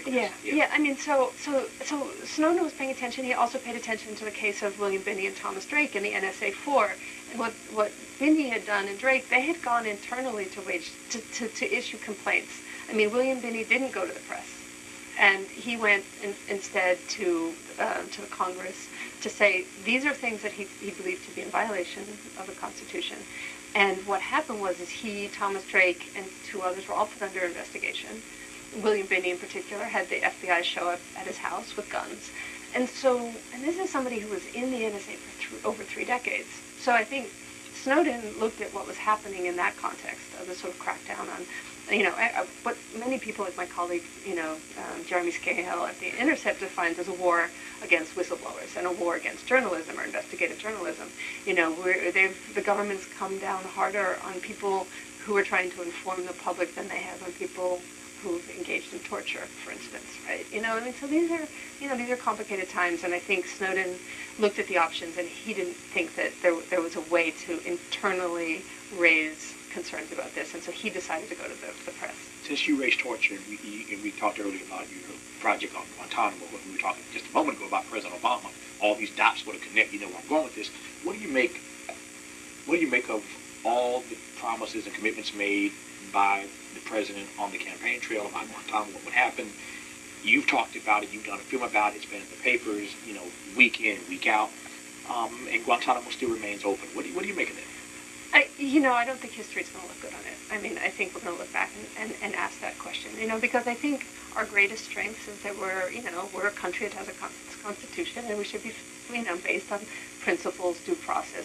of this. Yeah. I mean, so Snowden was paying attention. He also paid attention to the case of William Binney and Thomas Drake and the NSA-4. And what Binney had done and Drake, they had gone internally to issue complaints. I mean, William Binney didn't go to the press, and he went instead to the Congress to say these are things that he believed to be in violation of the Constitution. And what happened was he, Thomas Drake, and two others were all put under investigation. William Binney in particular had the FBI show up at his house with guns. And this is somebody who was in the NSA for over 3 decades. So I think Snowden looked at what was happening in that context of the sort of crackdown on, what many people like my colleague, Jeremy Scahill at The Intercept defines as a war against whistleblowers and a war against journalism or investigative journalism. The government's come down harder on people who are trying to inform the public than they have on people who've engaged in torture, for instance, right? So these are complicated times, and I think Snowden looked at the options, and he didn't think that there was a way to internally raise concerns about this, and so he decided to go to the press. Since you raised torture, and we talked earlier about your project on Guantanamo, when we were talking just a moment ago about President Obama, all these dots would have connected. You know where I'm going with this. What do you make of all the promises and commitments made by the president on the campaign trail about Guantanamo, what would happen? You've talked about it. You've done a film about it. It's been in the papers, week in, week out, and Guantanamo still remains open. What do you make of that? I don't think history's going to look good on it. I mean, I think we're going to look back and ask that question, because I think our greatest strength is that we're a country that has a constitution, and we should be, based on principles, due process.